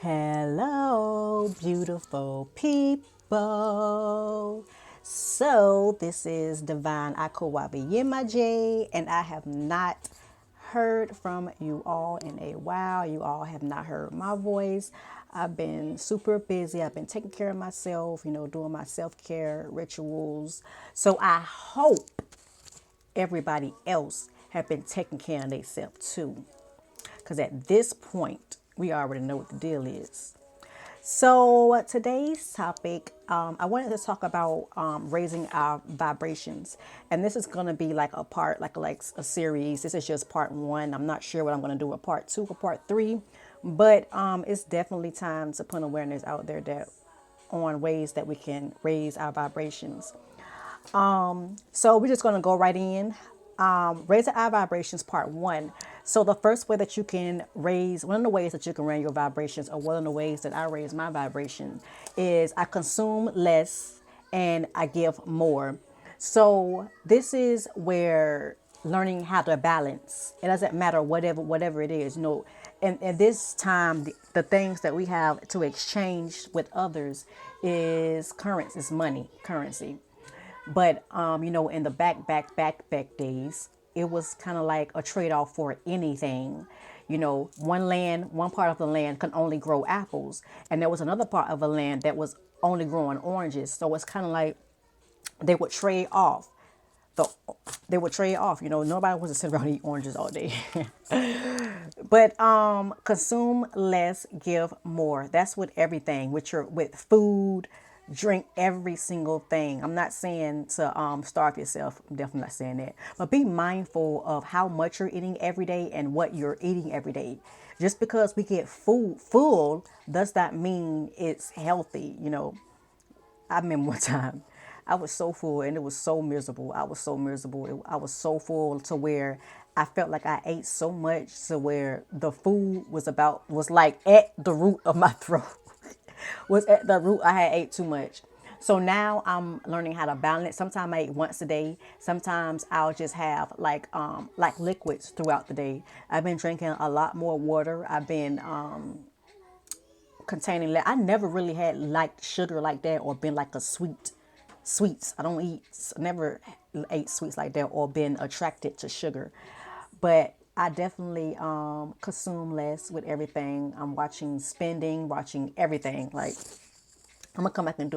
Hello, beautiful people. So, this is Divine Akawabi Yemaje, and I have not heard from you all in a while. You all have not heard my voice. I've been super busy. I've been taking care of myself, doing my self care rituals. So, I hope everybody else have been taking care of themselves too. Because at this point, we already know what the deal is. So today's topic, I wanted to talk about raising our vibrations, and this is going to be like a part, like a series. This is just part one. I'm not sure what I'm going to do with part two or part three, but it's definitely time to put awareness out there that on ways that we can raise our vibrations. So we're just going to go right in. Raising our vibrations, part one. So the first way that you can raise, one of the ways that you can raise your vibrations, or one of the ways that I raise my vibration, is I consume less and I give more. So this is where learning how to balance. It doesn't matter whatever it is. And this time, the things that we have to exchange with others is currency, is money, currency. But in the back days, it was kind of like a trade-off for anything. One part of the land can only grow apples, and there was another part of the land that was only growing oranges. So it's kind of like they would trade off. The they would trade off. Nobody wants to sit around and eat oranges all day. But consume less, give more. That's with everything. With food, drink, every single thing. I'm not saying to starve yourself. I'm definitely not saying that. But be mindful of how much you're eating every day and what you're eating every day. Just because we get food full does not mean it's healthy. I remember one time I was so full and it was so miserable. I was so miserable. I was so full to where I felt like I ate so much to where the food was like at the root of my throat. Was at the root. I had ate too much. So now I'm learning how to balance. Sometimes I eat once a day. Sometimes I'll just have like liquids throughout the day. I've been drinking a lot more water. I've been containing. I never really had liked sugar like that or been like a sweets. I don't eat. Never ate sweets like that or been attracted to sugar, but I definitely consume less with everything. I'm watching everything. Like I'm gonna come back and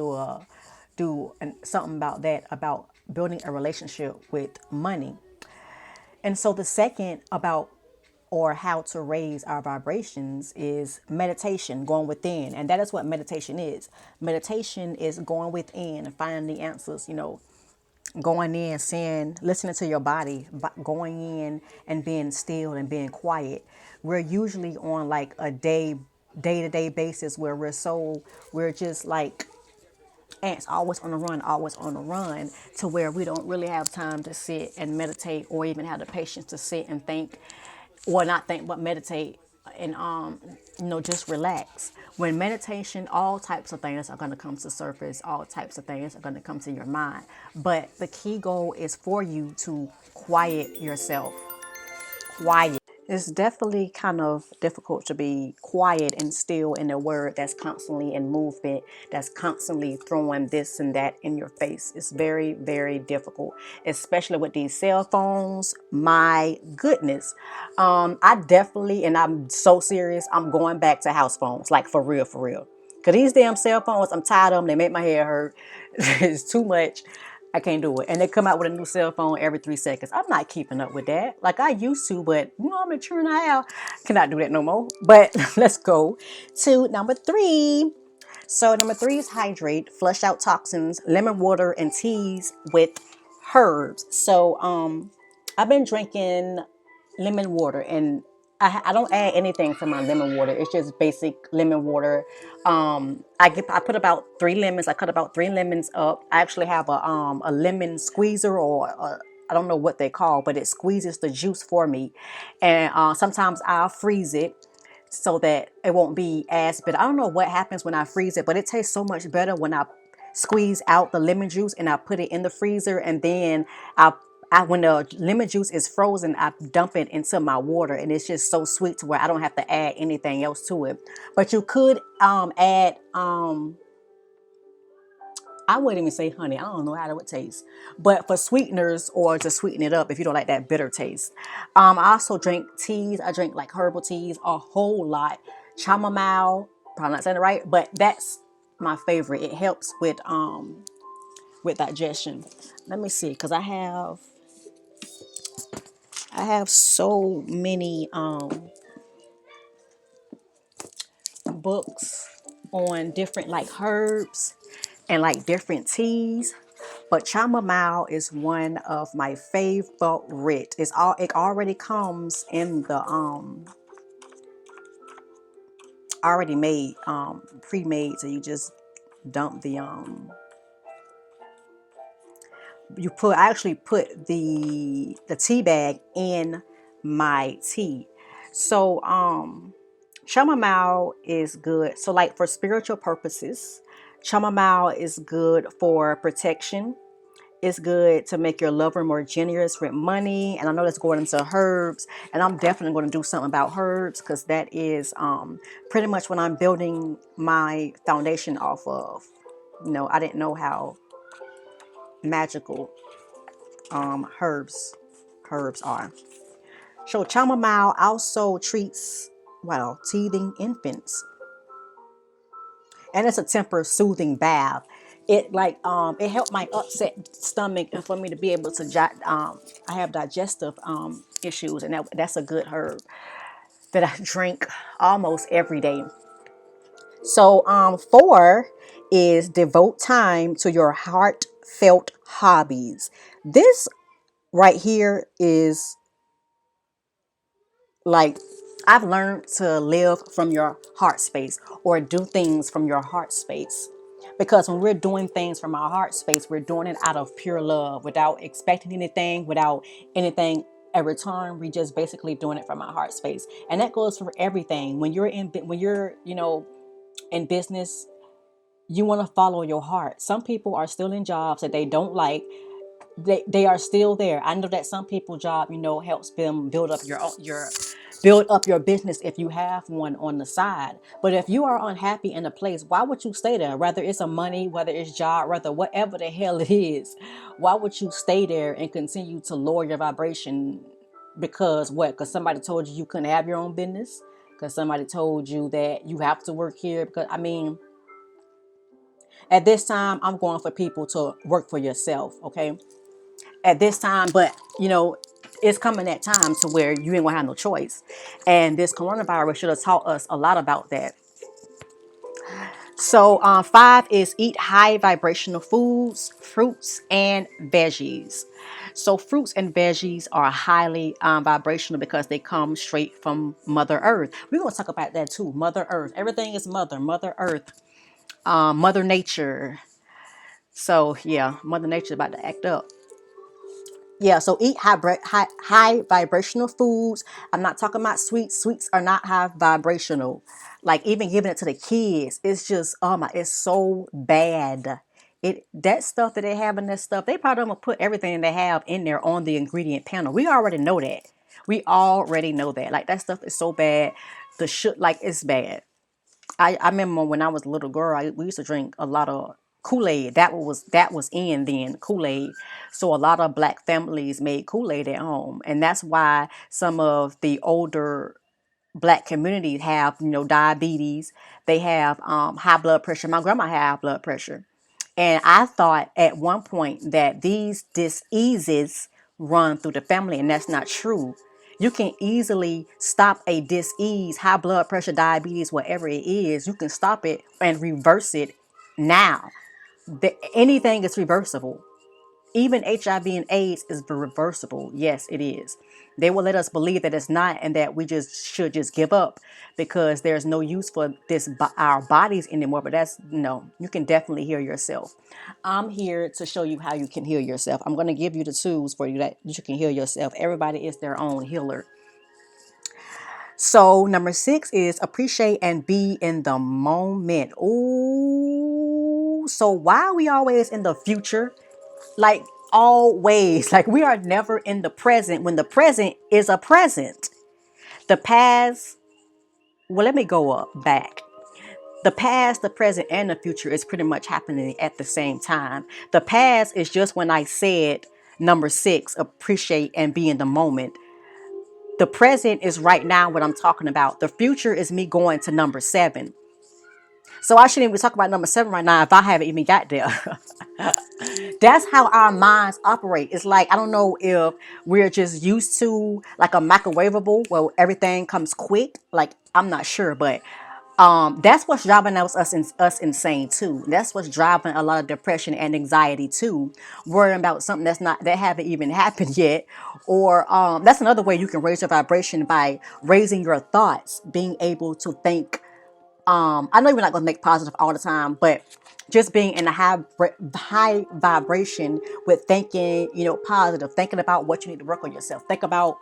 something about that, about building a relationship with money. And so the second about or how to raise our vibrations is meditation, going within. And that is what meditation is. Meditation is going within and finding the answers, going in, saying, listening to your body, going in and being still and being quiet. We're usually on like a day to day basis where we're just like ants, always on the run, to where we don't really have time to sit and meditate or even have the patience to sit and think, or not think, but meditate and just relax. When meditation, all types of things are going to come to surface. All types of things are going to come to your mind. But the key goal is for you to quiet yourself. Quiet. It's definitely kind of difficult to be quiet and still in a word that's constantly in movement, that's constantly throwing this and that in your face. It's very, very difficult, especially with these cell phones. My goodness. I definitely, and I'm so serious, I'm going back to house phones, like for real, for real. Because these damn cell phones, I'm tired of them. They make my hair hurt. It's too much. I can't do it. And they come out with a new cell phone every 3 seconds. I'm not keeping up with that like I used to, but I'm mature now. Cannot do that no more. But let's go to number three. So number three is hydrate, flush out toxins, lemon water, and teas with herbs. So I've been drinking lemon water, and I don't add anything to my lemon water. It's just basic lemon water. I put about 3 lemons. I cut about 3 lemons up. I actually have a lemon squeezer, or I don't know what they call, but it squeezes the juice for me. And sometimes I'll freeze it so that it won't be as bitter. I don't know what happens when I freeze it, but it tastes so much better when I squeeze out the lemon juice and I put it in the freezer, and then I when the lemon juice is frozen, I dump it into my water, and it's just so sweet to where I don't have to add anything else to it. But you could add I wouldn't even say honey. I don't know how that would taste. But for sweeteners or to sweeten it up if you don't like that bitter taste. I also drink teas. I drink like herbal teas a whole lot. Chamomile, probably not saying it right, but that's my favorite. It helps with digestion. Let me see, because I have so many books on different like herbs and like different teas. But chamomile is one of my favorite. It already comes in the already made pre-made, so you just dump the I actually put the tea bag in my tea. So chamomile is good. So like for spiritual purposes, chamomile is good for protection. It's good to make your lover more generous with money. And I know that's going into herbs. And I'm definitely going to do something about herbs because that is pretty much what I'm building my foundation off of. You know, I didn't know how magical herbs are. So chamomile also treats, well, teething infants. And it's a temper soothing bath. It helped my upset stomach and for me to be able to I have digestive issues, and that's a good herb that I drink almost every day. So 4 is devote time to your heartfelt hobbies. This right here is like, I've learned to live from your heart space or do things from your heart space. Because when we're doing things from our heart space, we're doing it out of pure love without expecting anything, without anything a return. We just basically doing it from our heart space. And that goes for everything. When you're, in business, you want to follow your heart. Some people are still in jobs that they don't like. They are still there. I know that some people job, helps them build up your business if you have one on the side. But if you are unhappy in a place, why would you stay there? Whether it's a money, whether it's job, whether whatever the hell it is, why would you stay there and continue to lower your vibration? Because what? Because somebody told you couldn't have your own business? Because somebody told you that you have to work here? Because at this time, I'm going for people to work for yourself, okay? At this time, but it's coming that time to where you ain't gonna have no choice. And this coronavirus should have taught us a lot about that. So 5 is eat high vibrational foods, fruits and veggies. So fruits and veggies are highly vibrational because they come straight from Mother Earth. We're gonna talk about that too. Mother Earth, everything is Mother Earth, Mother Nature. So yeah, Mother Nature about to act up. Yeah, so eat high vibrational foods. I'm not talking about sweets. Sweets are not high vibrational. Like even giving it to the kids, it's just, oh my, it's so bad. That stuff that they have in this stuff, they probably gonna put everything they have in there on the ingredient panel. We already know that. We already know that. Like that stuff is so bad. Like it's bad. I remember when I was a little girl, we used to drink a lot of Kool-Aid. That was in then, Kool-Aid. So a lot of black families made Kool-Aid at home, and that's why some of the older black communities have diabetes. They have high blood pressure. My grandma had high blood pressure, and I thought at one point that these diseases run through the family, and that's not true. You can easily stop a disease, high blood pressure, diabetes, whatever it is. You can stop it and reverse it now. Anything is reversible. Even HIV and AIDS is reversible. Yes, it is. They will let us believe that it's not, and that we just should just give up because there's no use for our bodies anymore. But that's no. You can definitely heal yourself. I'm here to show you how you can heal yourself. I'm going to give you the tools for you that you can heal yourself. Everybody is their own healer. So number 6 is appreciate and be in the moment. Ooh, so why are we always in the future? Like always, like, we are never in the present when the present is a present. The past, well, let me go up back. The past, the present, and the future is pretty much happening at the same time. The past is just when I said number 6, appreciate and be in the moment. The present is right now what I'm talking about. The future is me going to number 7. So I shouldn't even talk about number 7 right now if I haven't even got there. That's how our minds operate. It's like, I don't know if we're just used to like a microwavable where everything comes quick. Like, I'm not sure, but that's what's driving us insane too. That's what's driving a lot of depression and anxiety too. Worrying about something that haven't even happened yet, or that's another way you can raise your vibration by raising your thoughts, being able to think. I know you're not going to make positive all the time, but just being in a high vibration with thinking, positive, thinking about what you need to work on yourself. Think about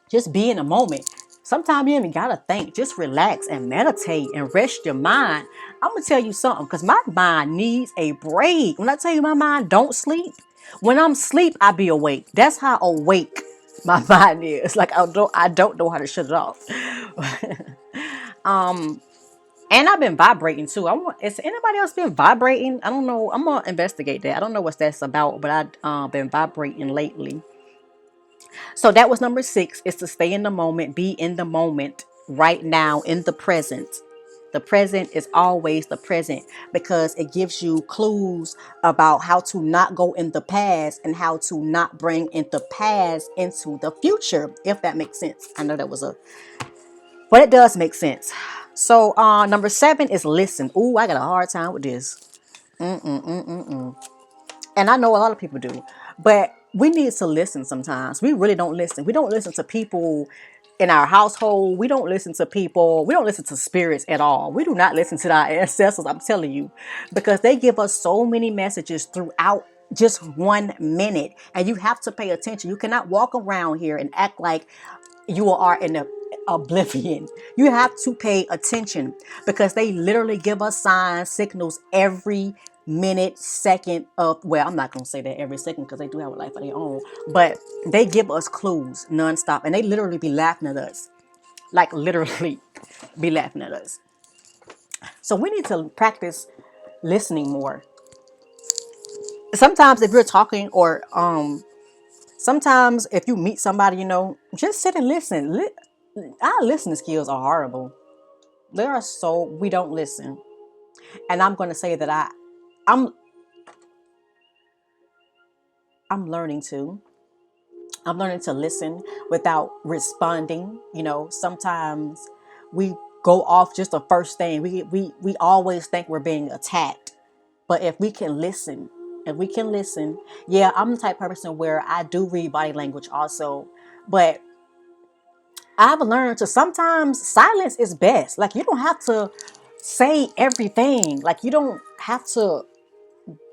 just be in a moment. Sometimes you even gotta think. Just relax and meditate and rest your mind. I'm gonna tell you something, because my mind needs a break. When I tell you my mind don't sleep, when I'm asleep, I be awake. That's how awake my mind is. Like, I don't know how to shut it off. And I've been vibrating too. Is anybody else been vibrating? I don't know. I'm gonna investigate that. I don't know what that's about, but I've been vibrating lately. So that was number 6, is to stay in the moment, be in the moment right now, in the present. The present is always the present, because it gives you clues about how to not go in the past and how to not bring in the past into the future, if that makes sense. I know that was but it does make sense. So number 7 is listen. Ooh, I got a hard time with this. And I know a lot of people do, but we need to listen sometimes. We really don't listen. We don't listen to people in our household. We don't listen to people. We don't listen to spirits at all. We do not listen to our ancestors, I'm telling you, because they give us so many messages throughout just 1 minute. And you have to pay attention. You cannot walk around here and act like you are in a oblivion. You have to pay attention, because they literally give us signs, signals every minute, second of, well, I'm not going to say that every second, because they do have a life of their own, but they give us clues nonstop, and they literally be laughing at us, like literally be laughing at us. So we need to practice listening more. Sometimes if you're talking, or sometimes if you meet somebody, just sit and listen. Our listening skills are horrible. We don't listen. And I'm going to say that I'm I'm learning to. I'm learning to listen without responding. Sometimes we go off just the first thing. We always think we're being attacked. But if we can listen, yeah, I'm the type of person where I do read body language also. But I've learned to, sometimes silence is best. Like, you don't have to say everything. Like, you don't have to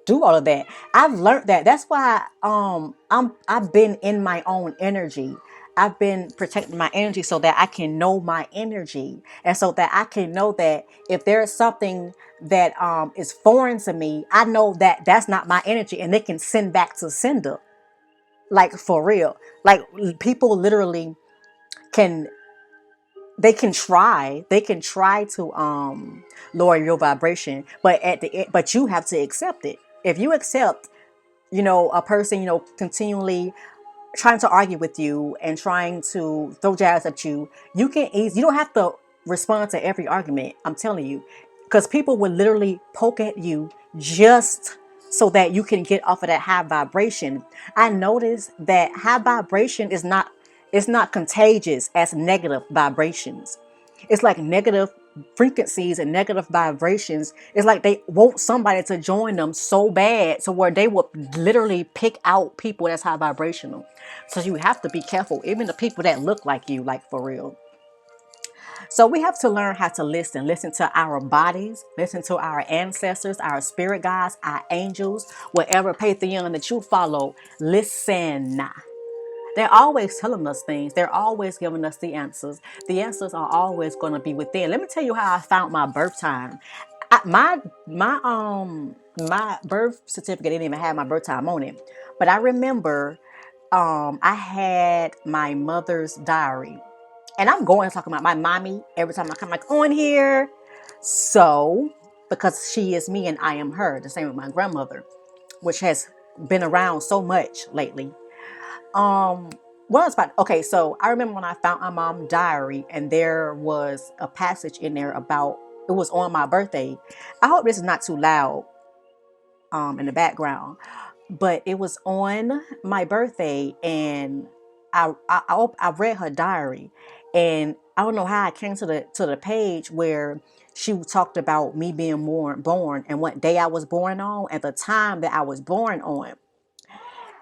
do all of that. I've learned that. That's why I've been in my own energy. I've been protecting my energy so that I can know my energy, and so that I can know that if there is something that is foreign to me, I know that that's not my energy, and they can send back to sender. Like, for real. Like, people literally can they can try to lower your vibration, but at the end, but you have to accept it. If you accept, a person, continually trying to argue with you and trying to throw jabs at you, you don't have to respond to every argument, I'm telling you, because people will literally poke at you just so that you can get off of that high vibration. I noticed that high vibration is not contagious as negative vibrations. It's like negative frequencies and negative vibrations. It's like they want somebody to join them so bad, so where they will literally pick out people that's high vibrational. So you have to be careful, even the people that look like you, like, for real. So we have to learn how to listen to our bodies, listen to our ancestors, our spirit guides, our angels, whatever pantheon that you follow. Listen. They're always telling us things. They're always giving us the answers. The answers are always going to be within. Let me tell you how I found my birth time. My my birth certificate didn't even have my birth time on it. But I remember I had my mother's diary. And I'm going to talk about my mommy every time I come like on here. So, because she is me and I am her, the same with my grandmother, which has been around so much lately. Um, what else about? Okay, so I remember when I found my mom's diary, and there was a passage in there about it was on my birthday. I hope this is not too loud in the background, but it was on my birthday, and I read her diary, and I don't know how I came to the page where she talked about me being born and what day I was born on and the time that I was born on.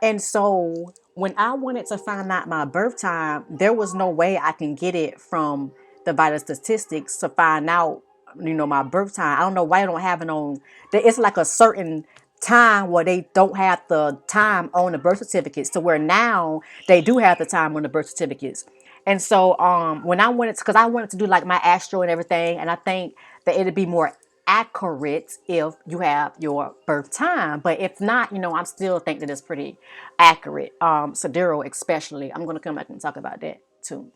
And so when I wanted to find out my birth time, there was no way I can get it from the vital statistics to find out, my birth time. I don't know why they don't have it on. It's like a certain time where they don't have the time on the birth certificates to where now they do have the time on the birth certificates. And so when I wanted to, because I wanted to do like my astro and everything, and I think that it'd be more accurate if you have your birth time. But if not, I'm still think that it's pretty accurate. Sidereal especially. I'm gonna come back and talk about that too.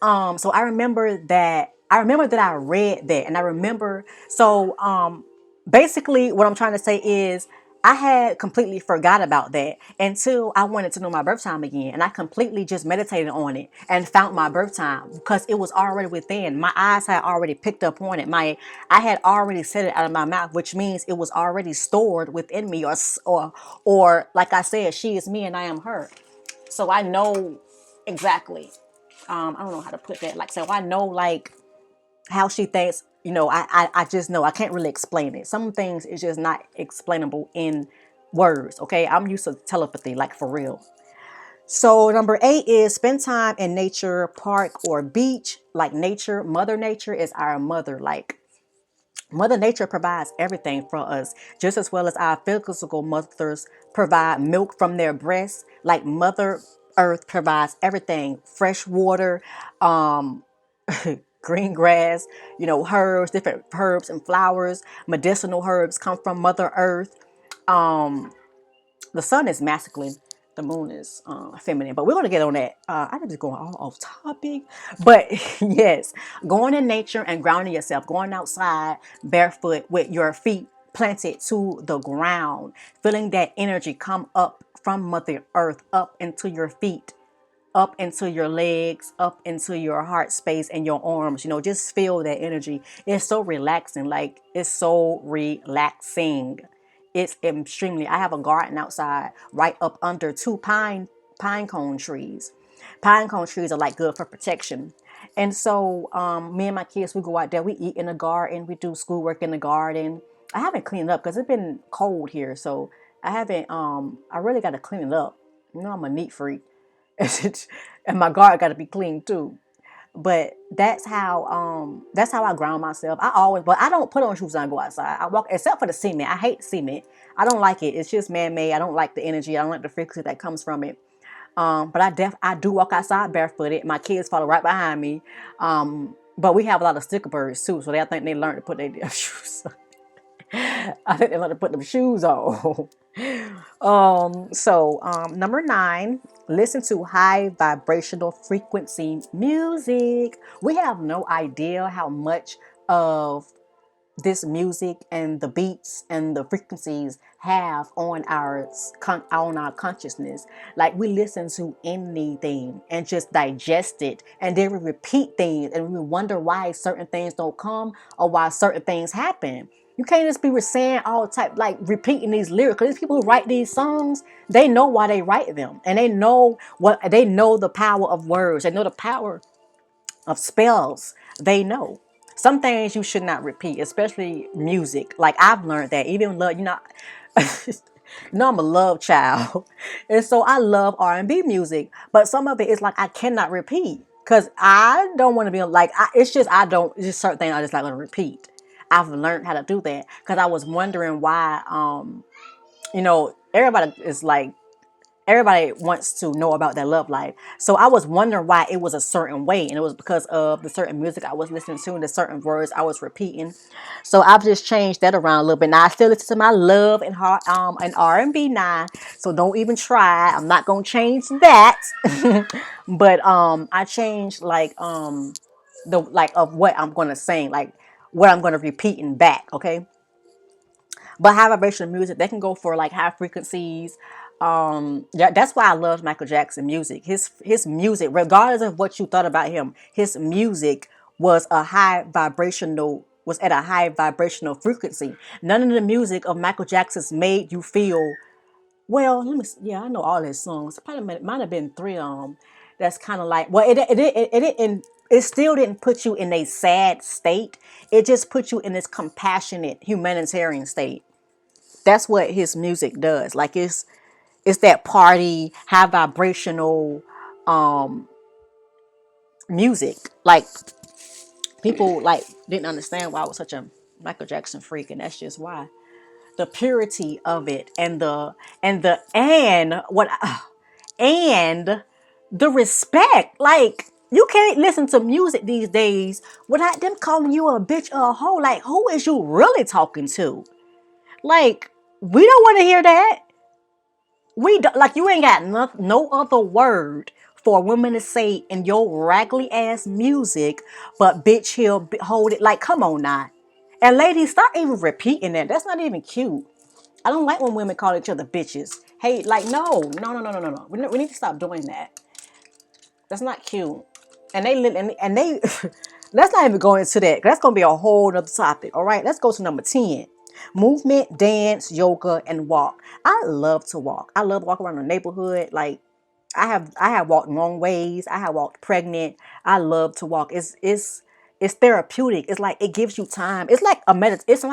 So I remember that I read that, and I remember basically what I'm trying to say is I had completely forgot about that until I wanted to know my birth time again, and I completely just meditated on it and found my birth time because it was already within. My eyes had already picked up on it. I had already said it out of my mouth, which means it was already stored within me, or like I said, she is me and I am her. So I know exactly. I don't know how to put that. Like, so I know like how she thinks. I just know I can't really explain it. Some things is just not explainable in words. Okay, I'm used to telepathy, like for real. So number 8 is spend time in nature, park or beach. Like nature, Mother Nature is our mother. Like Mother Nature provides everything for us, just as well as our physical mothers provide milk from their breasts. Like Mother Earth provides everything: fresh water, um, green grass, herbs, different herbs and flowers. Medicinal herbs come from Mother Earth. Um, the sun is masculine, the moon is feminine, but we're going to get on that. I'm just going all off topic, but yes, going in nature and grounding yourself, going outside barefoot with your feet planted to the ground, feeling that energy come up from Mother Earth up into your feet, up into your legs, up into your heart space and your arms. Just feel that energy. It's so relaxing. Like, it's so relaxing. It's extremely. I have a garden outside right up under two pine cone trees. Pine cone trees are like good for protection. And so me and my kids, we go out there, we eat in the garden, we do schoolwork in the garden. I haven't cleaned up because it's been cold here, so I haven't I really got to clean it up. I'm a neat freak. And my garden got to be clean too. But that's how I ground myself. But I don't put on shoes when I go outside. I walk, except for the cement. I hate cement. I don't like it. It's just man-made. I don't like the energy. I don't like the frequency that comes from it. But I do walk outside barefooted. My kids follow right behind me. But we have a lot of sticker birds too, so I think they learned to put their shoes on. I think they learned to put them shoes on. So number 9, listen to high vibrational frequency music. We have no idea how much of this music and the beats and the frequencies have on our consciousness. Like, we listen to anything and just digest it, and then we repeat things and we wonder why certain things don't come or why certain things happen. You can't just be saying all type, like repeating these lyrics. Because these people who write these songs, they know why they write them, and they know the power of words. They know the power of spells. They know some things you should not repeat, especially music. Like, I've learned that. Even love, I'm a love child, and so I love R&B music. But some of it is like I cannot repeat because I don't want to be like. It's just I don't. It's just certain things I just like to repeat. I've learned how to do that because I was wondering why. Everybody is like everybody wants to know about their love life. So I was wondering why it was a certain way, and it was because of the certain music I was listening to and the certain words I was repeating. So I've just changed that around a little bit. Now I still listen to my love and heart and R&B now. So don't even try. I'm not gonna change that. But I changed the like of what I'm gonna sing, like what I'm gonna repeating back. Okay. But high vibrational music, they can go for like high frequencies. Yeah, that's why I love Michael Jackson music. His music, regardless of what you thought about him, his music was at a high vibrational frequency. None of the music of Michael Jackson's made you feel well. Let me. Yeah, I know all his songs. Probably might have been three of them. That's kind of like well, it still didn't put you in a sad state. It just put you in this compassionate humanitarian state. That's what his music does. Like it's that party, high vibrational music. Like people like didn't understand why I was such a Michael Jackson freak, and that's just why. The purity of it and the respect. Like you can't listen to music these days without them calling you a bitch or a hoe. Like who is you really talking to? Like we don't want to hear that. We don't, like you ain't got no other word for women to say in your raggedy ass music, but bitch, he'll hold it. Like, come on now. And ladies, stop even repeating that. That's not even cute. I don't like when women call each other bitches. Hey, like, no. We need to stop doing that. That's not cute. And they let's not even go into that. That's gonna be a whole other topic. All right, let's go to number 10. Movement, dance, yoga, and walk. I love to walk. I love to walk around the neighborhood. Like I have walked long ways. I have walked pregnant. I love to walk. It's therapeutic. It's like it gives you time. It's like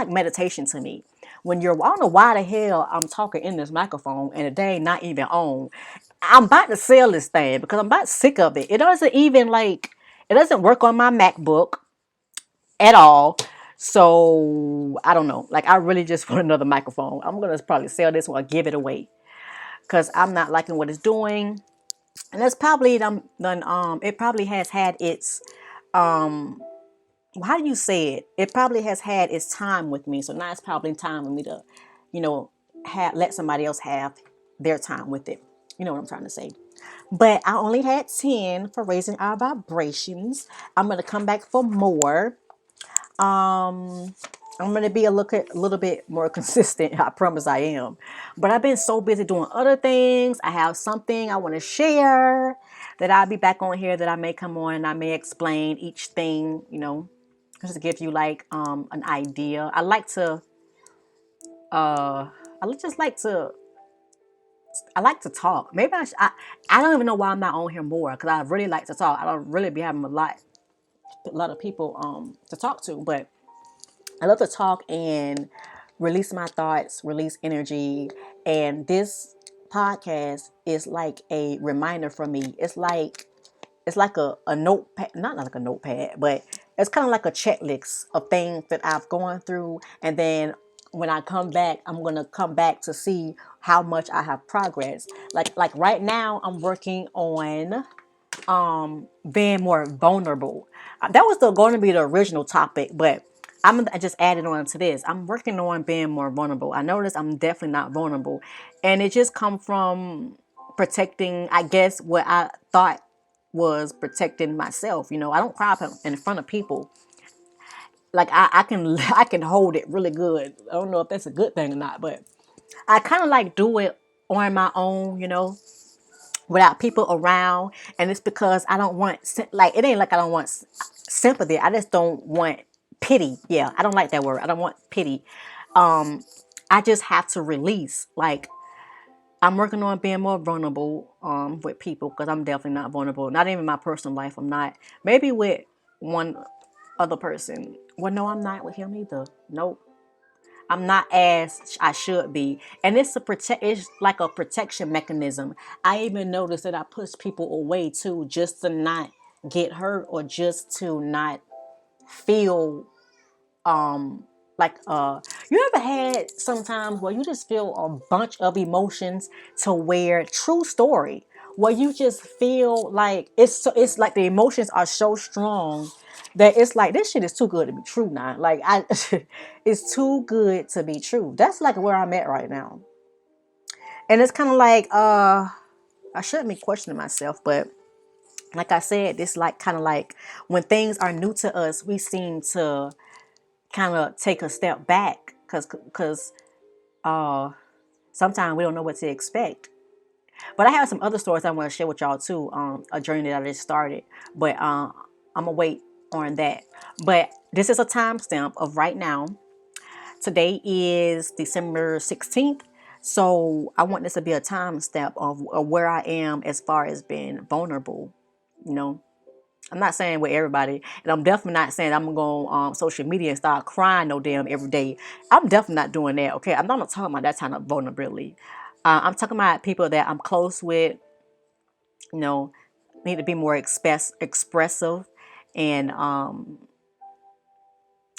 meditation to me. When you're I don't know why the hell I'm talking in this microphone and the day not even on. I'm about to sell this thing because I'm about sick of it. It doesn't work on my MacBook at all. So I don't know. Like I really just want another microphone. I'm gonna probably sell this one or give it away because I'm not liking what it's doing. And that's probably it probably has had its how do you say it? It probably has had its time with me. So now it's probably time for me to, you know, let somebody else have their time with it. You know what I'm trying to say. But I only had 10 for raising our vibrations. I'm gonna come back for more. Um, I'm gonna be a little bit more consistent. I promise I am. But I've been so busy doing other things. I have something I want to share that I'll be back on here that I may come on and I may explain each thing. Just to give you like an idea. Uh, I just like to. I like to talk. Maybe I don't even know why I'm not on here more because I really like to talk. I don't really be having a lot of people to talk to, but I love to talk and release my thoughts, release energy. And this podcast is like a reminder for me. It's like a notepad, not like a notepad, but it's kind of like a checklist of things that I've gone through. And then when I come back, I'm going to come back to see how much I have progressed. Like right now, I'm working on being more vulnerable. That was going to be the original topic, but I just added on to this. I'm working on being more vulnerable. I noticed I'm definitely not vulnerable, and it just come from protecting, I guess, what I thought was protecting myself. I don't cry in front of people. Like I can I can hold it really good. I don't know if that's a good thing or not, but I kind of like do it on my own. Without people around, and it's because I don't want like it ain't like I don't want sympathy. I just don't want pity. Yeah, I don't like that word. I don't want pity. I just have to release. Like I'm working on being more vulnerable with people because I'm definitely not vulnerable. Not even my personal life. I'm not. Maybe with one other person. Well, no, I'm not with him either. Nope. I'm not as I should be. And it's like a protection mechanism. I even noticed that I push people away too, just to not get hurt or just to not feel like You ever had sometimes where you just feel a bunch of emotions to where, true story, where you just feel like it's like the emotions are so strong that it's like this shit is too good to be true now. Like I it's too good to be true. That's like where I'm at right now. And it's kind of like I shouldn't be questioning myself, but like I said, this like kind of like when things are new to us, we seem to kind of take a step back because sometimes we don't know what to expect. But I have some other stories I want to share with y'all too. A journey that I just started, but I'm gonna wait on that. But this is a timestamp of right now. Today is December 16th. So I want this to be a timestamp of where I am as far as being vulnerable. You know, I'm not saying with everybody, and I'm definitely not saying I'm gonna go on social media and start crying no damn every day. I'm definitely not doing that. Okay, I'm not talking about that kind of vulnerability. I'm talking about people that I'm close with. You know, need to be more expressive and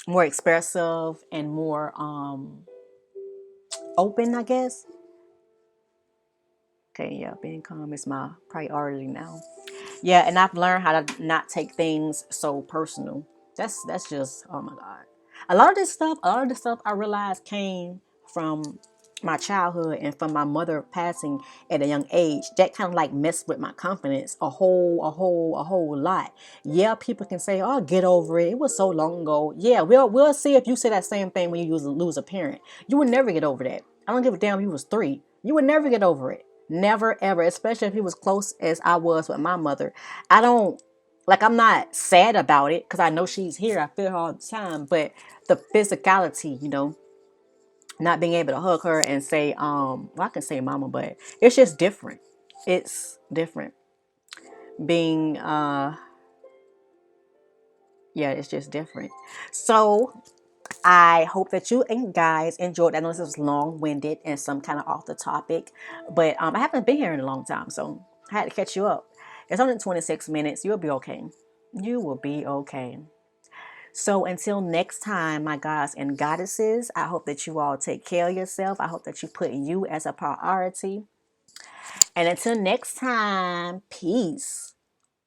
more expressive and more open, I guess. Okay, yeah, being calm is my priority now. Yeah, and I've learned how to not take things so personal. That's just, oh my God. A lot of this stuff I realized came from my childhood and from my mother passing at a young age. That kind of like messed with my confidence a whole lot. Yeah, people can say, "Oh, get over it. It was so long ago." Yeah, we'll see if you say that same thing when you lose a parent. You would never get over that. I don't give a damn if you was 3. You would never get over it. Never ever, especially if he was close as I was with my mother. I don't like I'm not sad about it because I know she's here. I feel her all the time. But the physicality, not being able to hug her and say, well, I can say mama, but it's just different. It's different. Being yeah, it's just different. So I hope that you and guys enjoyed. I know this was long-winded and some kind of off the topic, but I haven't been here in a long time, so I had to catch you up. It's only 26 minutes. You'll be okay. You will be okay. So until next time, my gods and goddesses, I hope that you all take care of yourself. I hope that you put you as a priority. And until next time, peace.